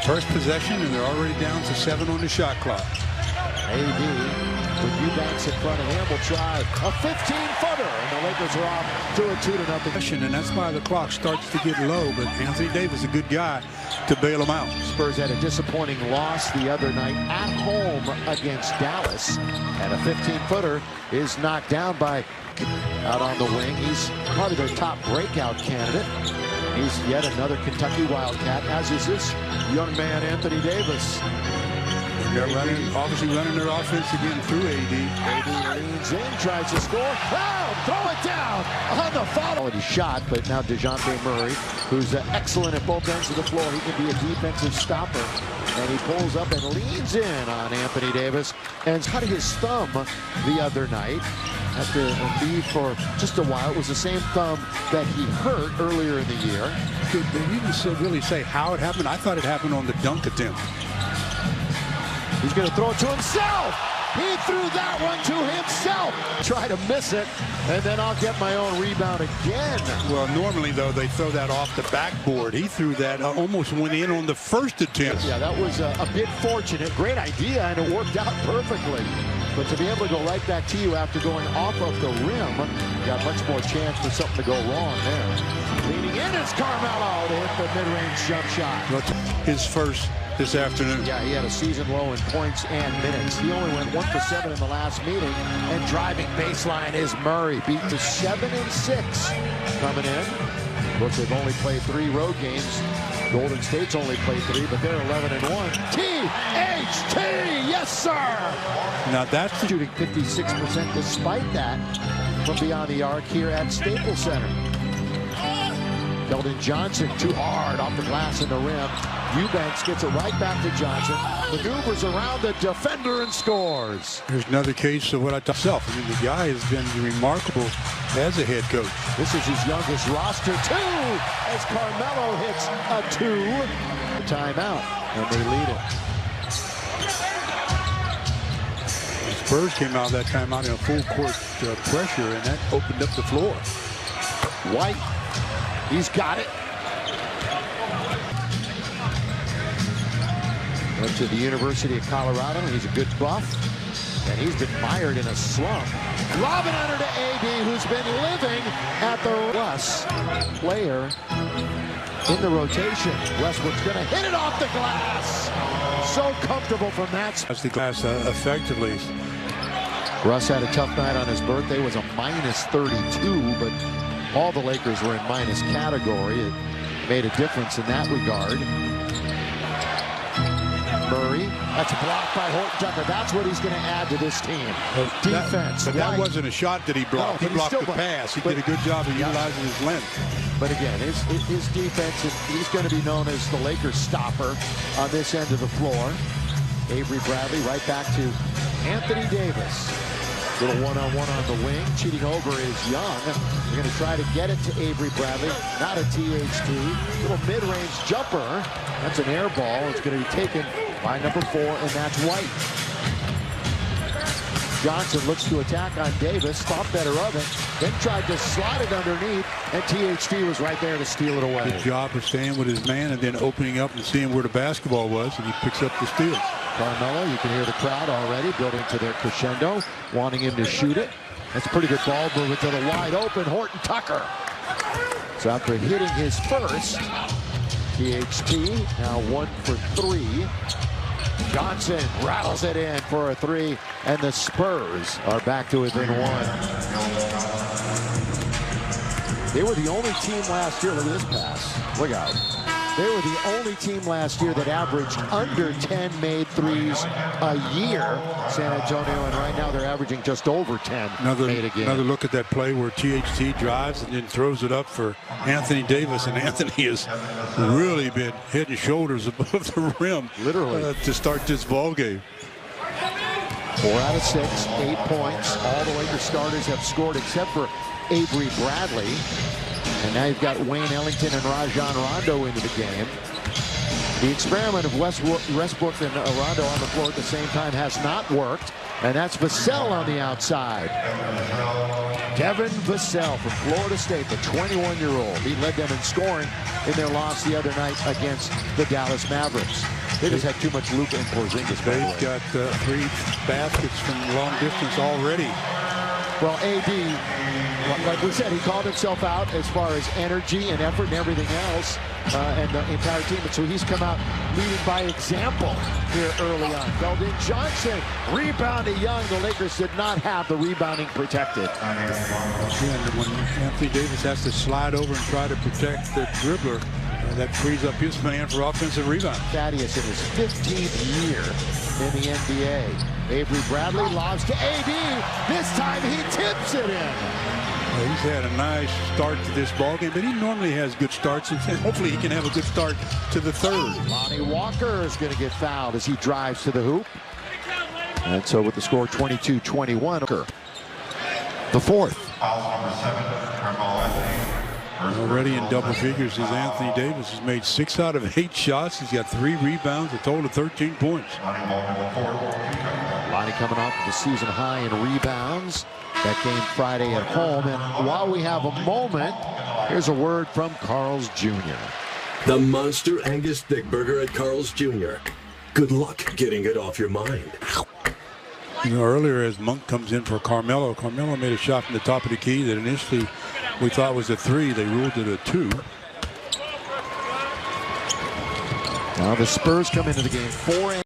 First possession, and they're already down to 7 on the shot clock. AD with Eubanks in front of him will try a 15-footer, and the Lakers are off to a 2-0. And that's why the clock starts to get low, but Anthony Davis is a good guy to bail him out. Spurs had a disappointing loss the other night at home against Dallas, and a 15-footer is knocked down by out on the wing. He's probably their top breakout candidate. He's yet another Kentucky Wildcat, as is this young man, Anthony Davis. They're obviously running their offense again through AD. AD leans in, tries to score. Brown, throw it down on the follow. Shot, but now DeJounte Murray, who's excellent at both ends of the floor. He can be a defensive stopper. And he pulls up and leans in on Anthony Davis and cut his thumb the other night. Had to leave for just a while. It was the same thumb that he hurt earlier in the year. Did you even really say how it happened? I thought it happened on the dunk attempt. He's going to throw it to himself. He threw that one to himself. Try to miss it, and then I'll get my own rebound again. Well, normally, though, they throw that off the backboard. He threw that, almost went in on the first attempt. Yeah, that was a bit fortunate. Great idea, and it worked out perfectly. But to be able to go right back to you after going off of the rim, got much more chance for something to go wrong there. Leaning in is Carmelo to hit the mid-range jump shot. His first this afternoon. Yeah, he had a season low in points and minutes. He only went 1 for 7 in the last meeting. And driving baseline is Murray, beat to 7-6 coming in. Of course, they've only played 3 road games. Golden State's only played 3, but they're 11-1. THT, yes, sir. Now that's shooting 56% despite that from beyond the arc here at Staples Center. Keldon Johnson too hard off the glass in the rim. Eubanks gets it right back to Johnson. Maneuvers around the defender and scores. Here's another case of what I thought myself. I mean, the guy has been remarkable as a head coach. This is his youngest roster, too, as Carmelo hits a 2. The timeout, and they lead it. The Spurs came out of that timeout in a full court pressure, and that opened up the floor. White, he's got it. Went to the University of Colorado. He's a good buff, and he's been mired in a slump. Lobbing under to AD, who's been living at the Russ player in the rotation. Westbrook's going to hit it off the glass. So comfortable from that. That's the glass effectively. Russ had a tough night on his birthday. It was a -32, but all the Lakers were in minus category. It made a difference in that regard. Murray, that's blocked by Horton Tucker. That's what he's going to add to this team. Defense. But that wasn't a shot that he blocked. No, he blocked the pass. He did a good job of utilizing his length. But again, his defense, he's going to be known as the Lakers stopper on this end of the floor. Avery Bradley right back to Anthony Davis. Little one-on-one on the wing. Cheating over is Young. They're going to try to get it to Avery Bradley. Not a THT. Little mid-range jumper. That's an air ball. It's going to be taken by number 4, and that's White. Johnson looks to attack on Davis. Thought better of it. Then tried to slide it underneath, and THT was right there to steal it away. Good job of staying with his man and then opening up and seeing where the basketball was, and he picks up the steal. Carmelo, you can hear the crowd already building to their crescendo, wanting him to shoot it. That's a pretty good ball movement to the wide open Horton Tucker. So after hitting his first, THT now 1 for 3. Johnson rattles it in for a 3, and the Spurs are back to within 1. They were the only team last year. Look at this pass. Look out. They were the only team last year that averaged under 10 made threes a year, San Antonio, and right now they're averaging just over 10 made a game. Another look at that play where THT drives and then throws it up for Anthony Davis, and Anthony has really been head and shoulders above the rim, literally, to start this ball game. 4 out of 6, 8 points. All the Lakers starters have scored except for Avery Bradley. And now you've got Wayne Ellington and Rajon Rondo into the game. The experiment of Westbrook and Rondo on the floor at the same time has not worked. And that's Vassell on the outside. Devin Vassell from Florida State, the 21-year-old. He led them in scoring in their loss the other night against the Dallas Mavericks. They just had too much Luka and Porzingis. They've got 3 baskets from long distance already. Well, AD, like we said, he called himself out as far as energy and effort and everything else, and the entire team. And so he's come out leading by example here early on. Keldon Johnson rebounded Young. The Lakers did not have the rebounding protected. Again, when Anthony Davis has to slide over and try to protect the dribbler, that frees up his man for offensive rebound. Thaddeus in his 15th year in the NBA. Avery Bradley lobs to AD. This time he tips it in. Well, he's had a nice start to this ballgame, but he normally has good starts, and hopefully he can have a good start to the third. Lonnie Walker is going to get fouled as he drives to the hoop. And so with the score 22-21. The fourth. Already in double figures is Anthony Davis. He's made 6 out of 8 shots. He's got 3 rebounds, a total of 13 points. Lonnie coming off the season high in rebounds. That game Friday at home. And while we have a moment, here's a word from Carl's Jr. The Monster Angus Thick Burger at Carl's Jr. Good luck getting it off your mind. You know, earlier as Monk comes in for Carmelo, Carmelo made a shot from the top of the key that initially we thought was a 3. They ruled it a 2. Now the Spurs come into the game 4